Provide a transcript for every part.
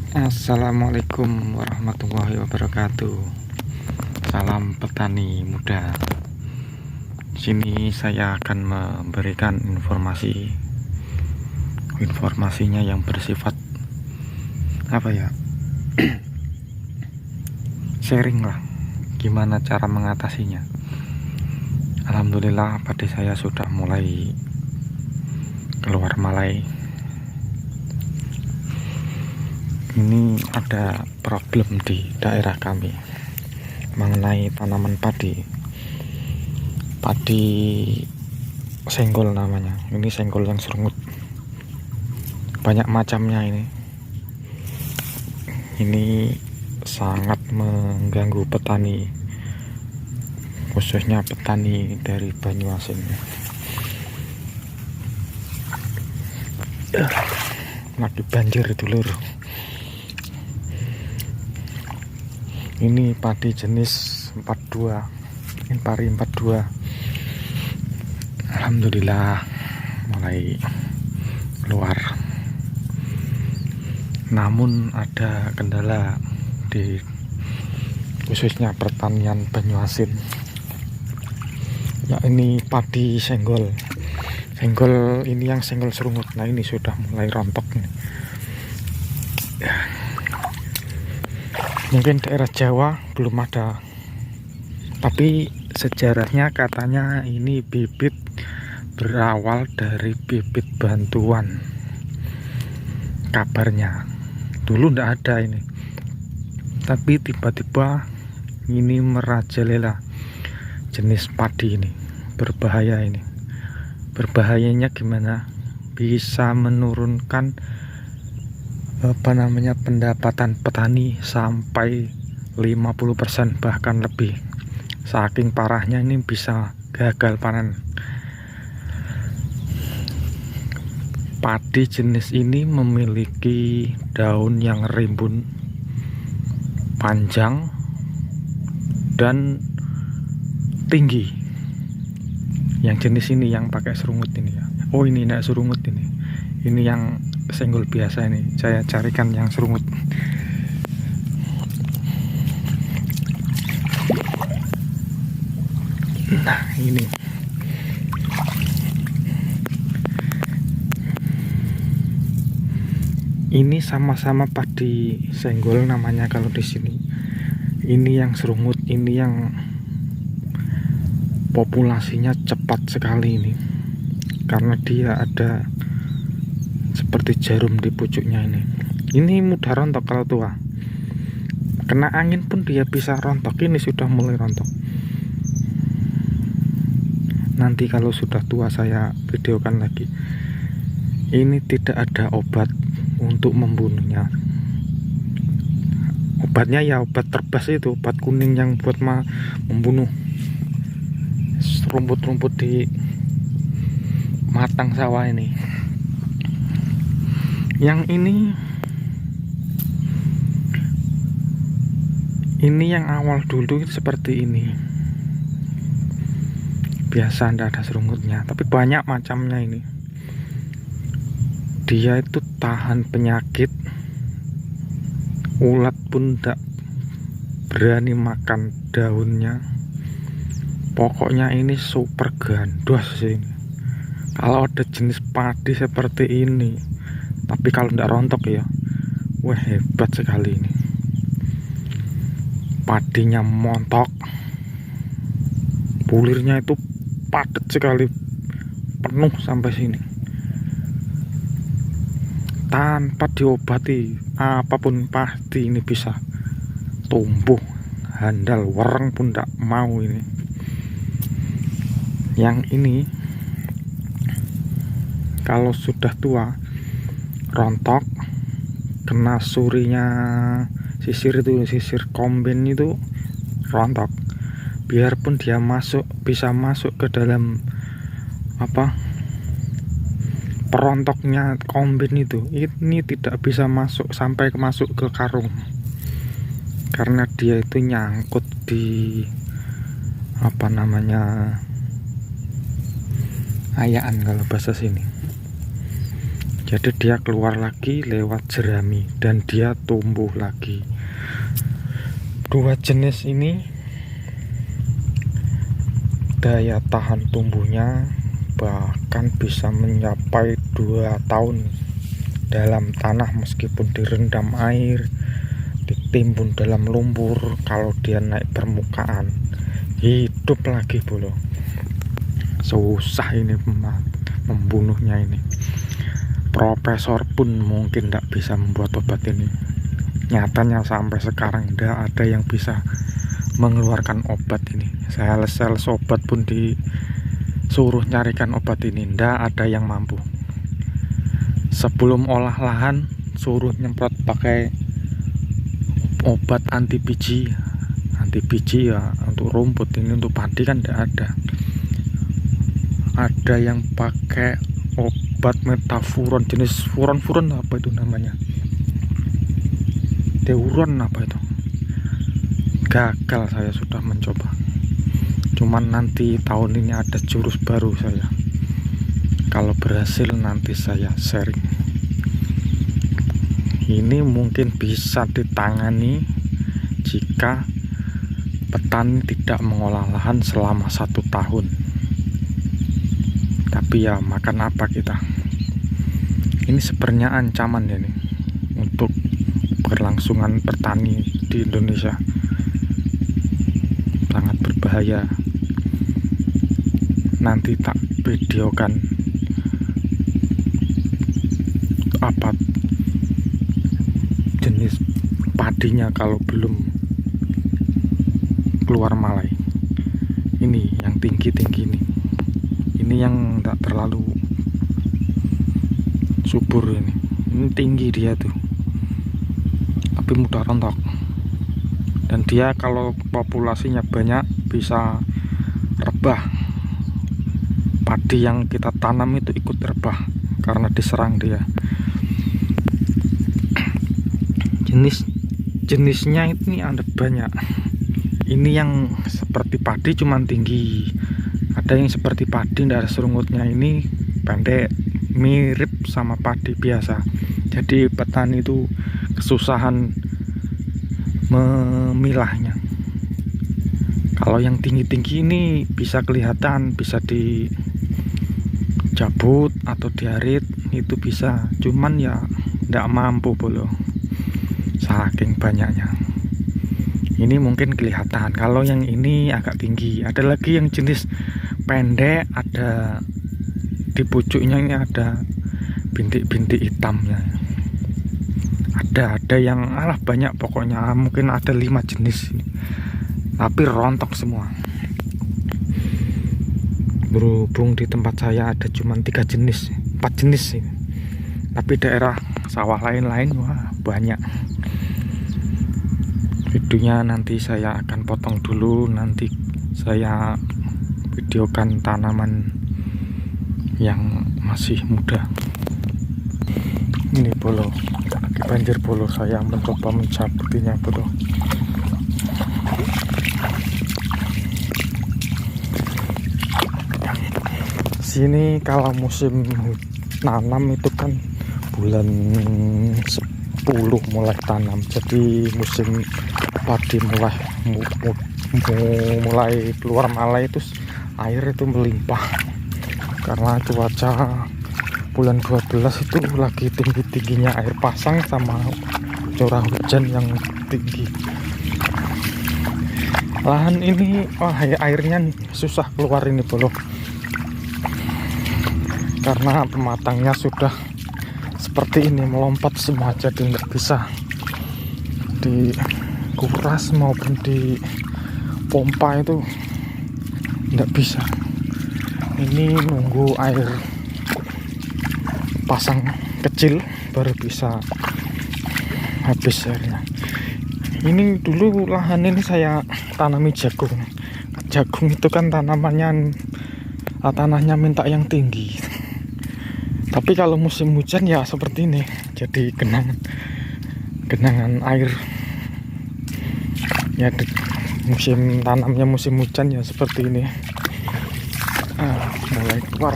Assalamualaikum warahmatullahi wabarakatuh. Salam petani muda. Sini saya akan memberikan informasinya yang bersifat sharing lah, gimana cara mengatasinya. Alhamdulillah padi saya sudah mulai keluar malai. Ini ada problem di daerah kami mengenai tanaman padi senggol namanya. Ini senggol yang serungut, banyak macamnya. Ini sangat mengganggu petani, khususnya petani dari Banyuasin. Lagi banjir itu lur. Ini padi jenis 42, Impari 42. Alhamdulillah mulai keluar. Namun ada kendala di khususnya pertanian Banyuasin. Ya, ini padi senggol. Senggol ini yang senggol serungut. Nah, ini sudah mulai rontok nih. Mungkin daerah Jawa belum ada, tapi sejarahnya katanya ini bibit berawal dari bibit bantuan. Kabarnya dulu ndak ada ini, tapi tiba-tiba ini merajalela jenis padi ini. Berbahaya ini. Berbahayanya gimana? Bisa menurunkan pendapatan petani sampai 50% bahkan lebih. Saking parahnya ini bisa gagal panen. Padi jenis ini memiliki daun yang rimbun, panjang dan tinggi. Yang jenis ini yang pakai serungut ini ya. Oh, ini enggak serungut ini. Ini yang senggol biasa ini. Saya carikan yang serungut. Nah, ini sama-sama padi senggol namanya kalau di sini. Ini yang serungut, ini yang populasinya cepat sekali ini, karena dia ada seperti jarum di pucuknya ini. Ini mudah rontok kalau tua. Kena angin pun dia bisa rontok. Ini sudah mulai rontok. Nanti kalau sudah tua saya videokan lagi. Ini tidak ada obat untuk membunuhnya. Obatnya ya obat terbas itu, obat kuning yang buat membunuh rumput-rumput di matang sawah ini. Yang ini yang awal dulu seperti ini. Biasa ndak ada serungutnya, tapi banyak macamnya ini. Dia itu tahan penyakit. Ulat pun ndak berani makan daunnya. Pokoknya ini super gandos sih. Kalau ada jenis padi seperti ini, tapi kalau ndak rontok ya, wah hebat sekali ini. Padinya montok, pulirnya itu padat sekali, penuh sampai sini. Tanpa diobati apapun pasti ini bisa tumbuh handal. Wereng pun ndak mau ini. Yang ini kalau sudah tua rontok, kena surinya sisir kombin itu rontok. Biarpun dia bisa masuk ke dalam perontoknya kombin itu, ini tidak bisa sampai masuk ke karung, karena dia itu nyangkut di ayaan kalau bahasa sini. Jadi dia keluar lagi lewat jerami dan dia tumbuh lagi. Dua jenis ini daya tahan tumbuhnya bahkan bisa mencapai 2 tahun dalam tanah, meskipun direndam air, ditimbun dalam lumpur. Kalau dia naik permukaan hidup lagi bolo. Susah ini membunuhnya ini. Profesor pun mungkin tidak bisa membuat obat ini. Nyatanya sampai sekarang tidak ada yang bisa mengeluarkan obat ini. Sales obat pun disuruh nyarikan obat ini, tidak ada yang mampu. Sebelum olah lahan suruh nyemprot pakai obat anti biji ya untuk rumput. Ini untuk padi kan tidak ada. Ada yang pakai obat metafuron, jenis furon apa itu namanya, deuron apa itu. Gagal saya sudah mencoba. Cuman nanti tahun ini ada jurus baru saya. Kalau berhasil nanti saya sharing. Ini mungkin bisa ditangani jika petani tidak mengolah lahan selama 1 tahun. Tapi ya makan apa kita? Ini sebenarnya ancaman ini untuk berlangsungan petani di Indonesia. Sangat berbahaya. Nanti tak videokan apa jenis padinya kalau belum keluar malai. Ini yang tinggi-tinggi nih. Ini yang tak terlalu subur ini. Ini tinggi dia tuh, tapi mudah rontok. Dan dia kalau populasinya banyak bisa rebah. Padi yang kita tanam itu ikut rebah karena diserang dia. Jenisnya ini ada banyak. Ini yang seperti padi cuman tinggi. Ada yang seperti padi tidak ada serungutnya, ini pendek, mirip sama padi biasa. Jadi petani itu kesusahan memilahnya. Kalau yang tinggi-tinggi ini bisa kelihatan, bisa dicabut atau diarit, itu bisa. Cuman ya tidak mampu bolo, saking banyaknya. Ini mungkin kelihatan. Kalau yang ini agak tinggi. Ada lagi yang jenis pendek, ada di pucuknya ini ada bintik-bintik hitamnya. Ada yang banyak pokoknya, mungkin ada 5 jenis ini. Tapi rontok semua. Berhubung di tempat saya ada cuma 3 jenis, 4 jenis ini. Tapi daerah sawah lain-lain wah banyak. Videonya nanti saya akan potong dulu, nanti saya videokan tanaman yang masih muda. Ini bolo, banjir bolo, saya mencoba mencabutinya bolo. Sini kalau musim nanam itu kan bulan 10 mulai tanam, jadi musim padi mulai keluar malai itu air itu melimpah karena cuaca bulan 12 itu lagi tinggi-tingginya air pasang sama curah hujan yang tinggi. Lahan ini airnya susah keluar ini bolo, karena pematangnya sudah seperti ini, melompat semua, jadi nggak bisa dikuras maupun dipompa, itu nggak bisa. Ini nunggu air pasang kecil baru bisa habis airnya. Ini dulu lahan ini saya tanami jagung. Jagung itu kan tanahnya minta yang tinggi. Tapi kalau musim hujan ya seperti ini, jadi genangan air. Ya musim tanamnya musim hujan ya seperti ini. Mulai keluar.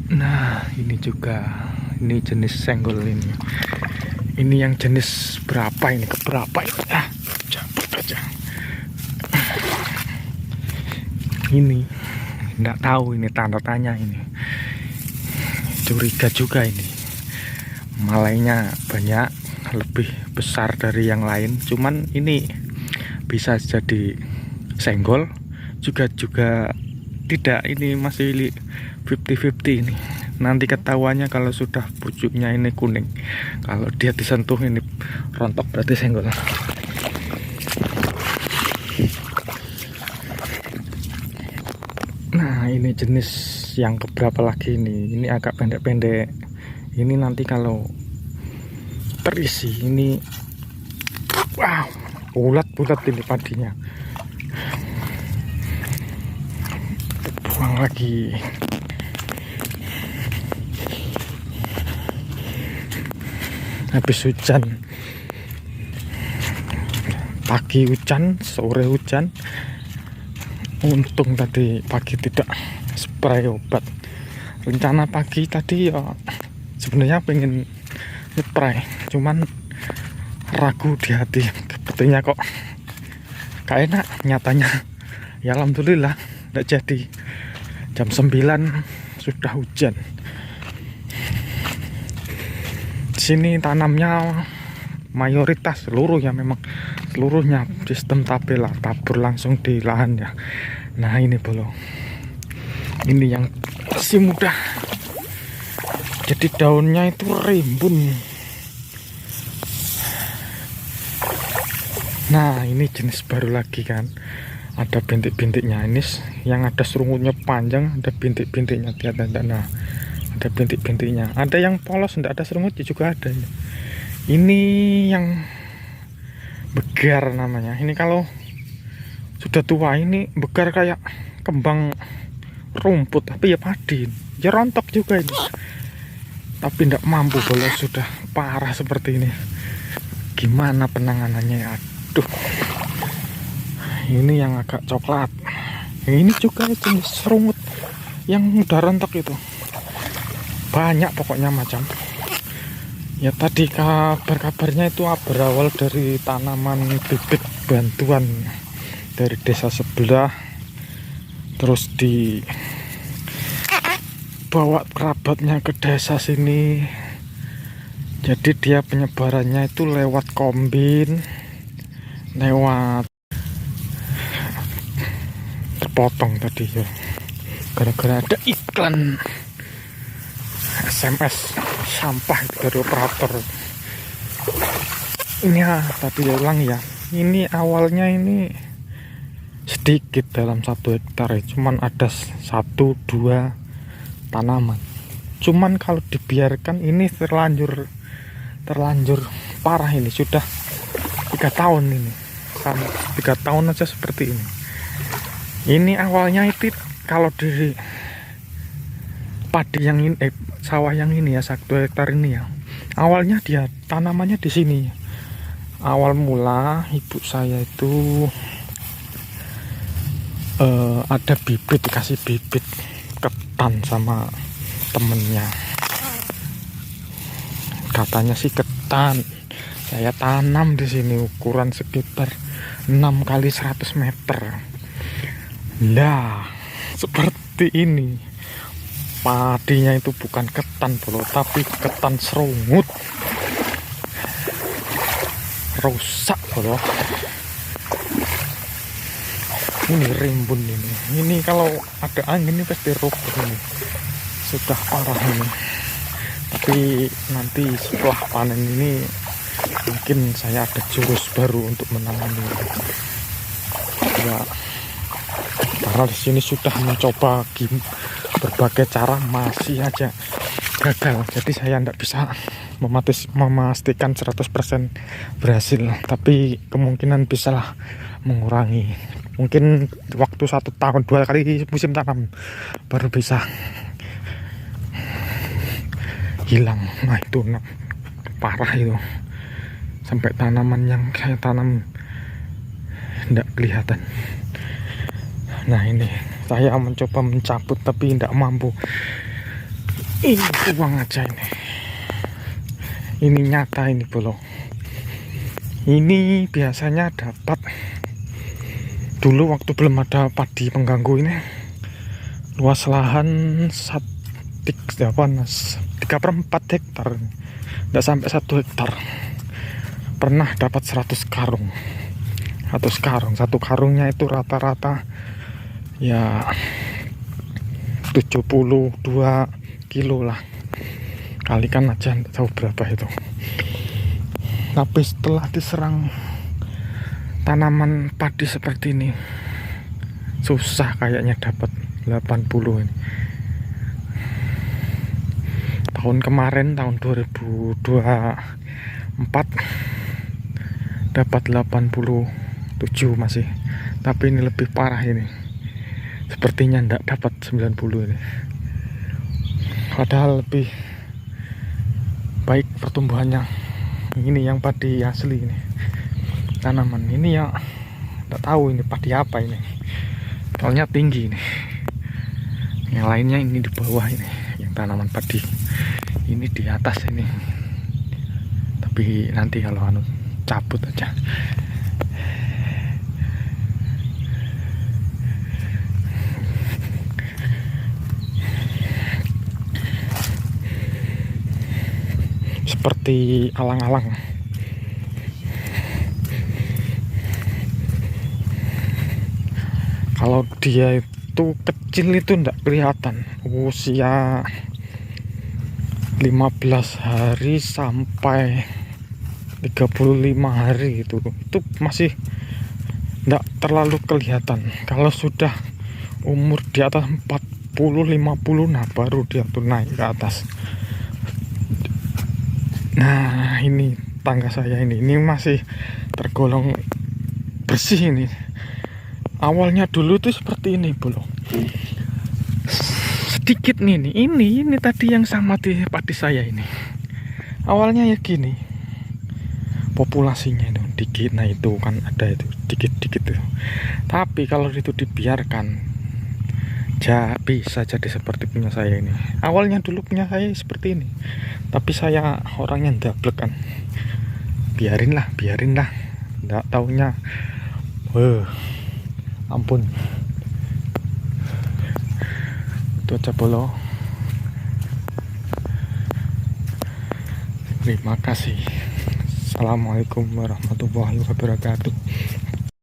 Nah ini juga, ini jenis senggol ini. Ini yang jenis berapa ini, keberapa ini? Cabut aja. Ini nggak tahu, ini tanda tanya ini. Curiga juga ini. Malainya banyak, lebih besar dari yang lain. Cuman ini bisa jadi senggol, juga tidak. Ini masih 50-50 ini. Nanti ketahuannya kalau sudah pucuknya ini kuning. Kalau dia disentuh ini rontok, berarti senggol. Nah ini jenis yang keberapa lagi ini. Ini agak pendek-pendek. Ini nanti kalau terisi ini, wow, bulat-bulat ini padinya. Buang lagi. Habis hujan, pagi hujan, sore hujan. Untung tadi pagi tidak spray obat. Rencana pagi tadi ya sebenarnya pengen spray, cuman ragu di hati, sebetulnya kok gak enak. Nyatanya ya alhamdulillah tidak jadi. Jam 9 sudah hujan. Di sini tanamnya mayoritas seluruh ya, memang seluruhnya sistem tabel lah, tabur langsung di lahan ya. Nah ini bolong, ini yang masih muda, jadi daunnya itu rimbun. Nah ini jenis baru lagi kan, ada bintik-bintiknya. Ini yang ada serungutnya panjang, ada bintik-bintiknya. Nah ada bintik-bintiknya, ada yang polos tidak ada serungutnya juga ada. Ini yang begar namanya. Ini kalau sudah tua ini begar kayak kembang rumput, tapi ya padi ya, rontok juga ini. Tapi tidak mampu kalau sudah parah seperti ini. Gimana penanganannya ya? Aduh, ini yang agak coklat. Ini juga jenis serungut yang udah rontok itu. Banyak pokoknya macam. Ya tadi kabar-kabarnya itu berawal dari tanaman bibit bantuan dari desa sebelah, terus dibawa kerabatnya ke desa sini. Jadi dia penyebarannya itu lewat kombin, lewat terpotong tadi ya, gara-gara ada iklan SMS sampah dari operator. Ini tadi ya ulang ya, ini awalnya ini sedikit dalam 1 hektar ya, cuman ada 1-2 tanaman. Cuman kalau dibiarkan ini terlanjur parah. Ini sudah 3 tahun ini, 3 tahun aja seperti ini. Ini awalnya itu kalau di padi yang ini, sawah yang ini ya, 1 hektar ini ya, awalnya dia tanamannya di sini. Awal mula ibu saya itu ada bibit, dikasih bibit ketan sama temennya. Katanya sih ketan. Saya tanam di sini ukuran sekitar 6 kali 100 meter. Lah, seperti ini. Padinya itu bukan ketan bro, tapi ketan serungut. Rusak bro. Ini rimbun ini. Ini kalau ada angin ini pasti roboh ini. Sudah parah ini. Tapi nanti setelah panen ini mungkin saya ada jurus baru untuk menangani. Ya, karena di sini sudah mencoba berbagai cara, masih aja gagal. Jadi saya tidak bisa memastikan 100% berhasil, tapi kemungkinan bisalah mengurangi. Mungkin waktu 1 tahun 2 kali musim tanam baru bisa hilang. Nah itu parah itu, sampai tanaman yang saya tanam tidak kelihatan. Nah ini saya mencoba mencabut tapi tidak mampu. Ini uang aja ini nyata ini bolo. Ini biasanya dapat dulu waktu belum ada padi pengganggu ini, luas lahan 3/4 hektar, tidak sampai 1 hektar, pernah dapat 100 karung. Satu karungnya itu rata-rata ya 72 kilo lah, kalikan aja tidak tahu berapa itu. Tapi setelah diserang tanaman padi seperti ini, susah kayaknya dapat 80 ini. Tahun kemarin, tahun 2024 dapat 87 masih, tapi ini lebih parah ini. Sepertinya tidak dapat 90 ini. Padahal lebih baik pertumbuhannya. Ini yang padi asli ini. Tanaman ini ya tidak tahu ini padi apa ini. Soalnya tinggi ini. Yang lainnya ini di bawah ini, yang tanaman padi. Ini di atas ini. Tapi nanti kalau cabut aja. Seperti alang-alang. Kalau dia itu kecil itu tidak kelihatan, usia 15 hari sampai 35 hari itu masih tidak terlalu kelihatan. Kalau sudah umur di atas 40-50, nah baru dia tuh naik ke atas. Nah ini tangga saya ini masih tergolong bersih ini. Awalnya dulu tuh seperti ini bro, sedikit nih ini tadi yang sama di padi saya ini. Awalnya ya gini, populasinya itu dikit, nah itu kan ada itu dikit-dikit tuh. Tapi kalau itu dibiarkan, bisa jadi seperti punya saya ini. Awalnya dulu punya saya seperti ini, tapi saya orangnya ndablek kan, biarin lah, nggak taunya ampun. Itu aja bolo. Terima kasih. Assalamualaikum warahmatullahi wabarakatuh.